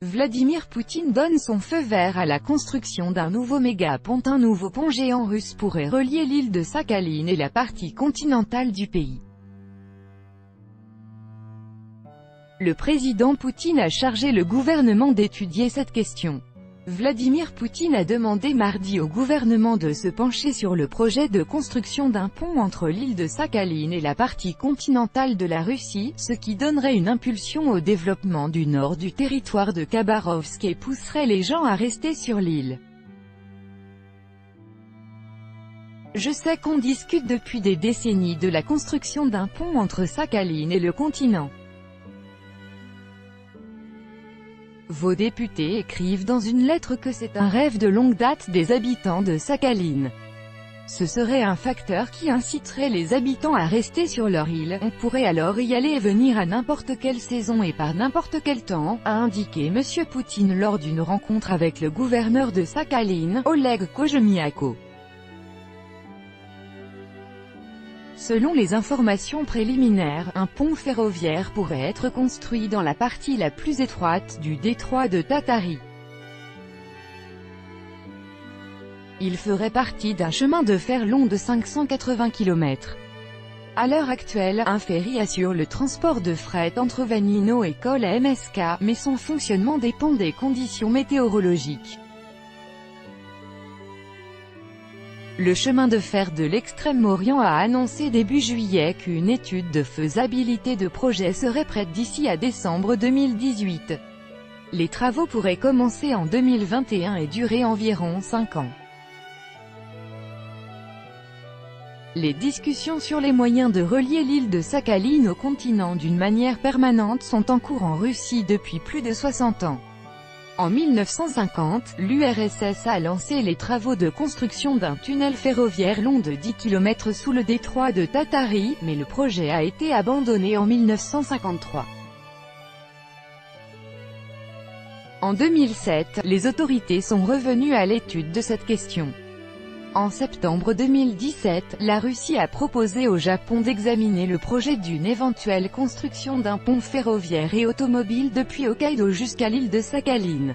Vladimir Poutine donne son feu vert à la construction d'un nouveau méga-pont. Un nouveau pont géant russe pourrait relier l'île de Sakhaline et la partie continentale du pays. Le président Poutine a chargé le gouvernement d'étudier cette question. Vladimir Poutine a demandé mardi au gouvernement de se pencher sur le projet de construction d'un pont entre l'île de Sakhaline et la partie continentale de la Russie, ce qui donnerait une impulsion au développement du nord du territoire de Khabarovsk et pousserait les gens à rester sur l'île. Je sais qu'on discute depuis des décennies de la construction d'un pont entre Sakhaline et le continent. Vos députés écrivent dans une lettre que c'est un rêve de longue date des habitants de Sakhaline. Ce serait un facteur qui inciterait les habitants à rester sur leur île. On pourrait alors y aller et venir à n'importe quelle saison et par n'importe quel temps, a indiqué M. Poutine lors d'une rencontre avec le gouverneur de Sakhaline, Oleg Kojemiako. Selon les informations préliminaires, un pont ferroviaire pourrait être construit dans la partie la plus étroite du détroit de Tatari. Il ferait partie d'un chemin de fer long de 580 km. À l'heure actuelle, un ferry assure le transport de fret entre Vanino et Kol MSK, mais son fonctionnement dépend des conditions météorologiques. Le chemin de fer de l'Extrême-Orient a annoncé début juillet qu'une étude de faisabilité de projet serait prête d'ici à décembre 2018. Les travaux pourraient commencer en 2021 et durer environ 5 ans. Les discussions sur les moyens de relier l'île de Sakhaline au continent d'une manière permanente sont en cours en Russie depuis plus de 60 ans. En 1950, l'URSS a lancé les travaux de construction d'un tunnel ferroviaire long de 10 km sous le détroit de Tatari, mais le projet a été abandonné en 1953. En 2007, les autorités sont revenues à l'étude de cette question. En septembre 2017, la Russie a proposé au Japon d'examiner le projet d'une éventuelle construction d'un pont ferroviaire et automobile depuis Hokkaido jusqu'à l'île de Sakhaline.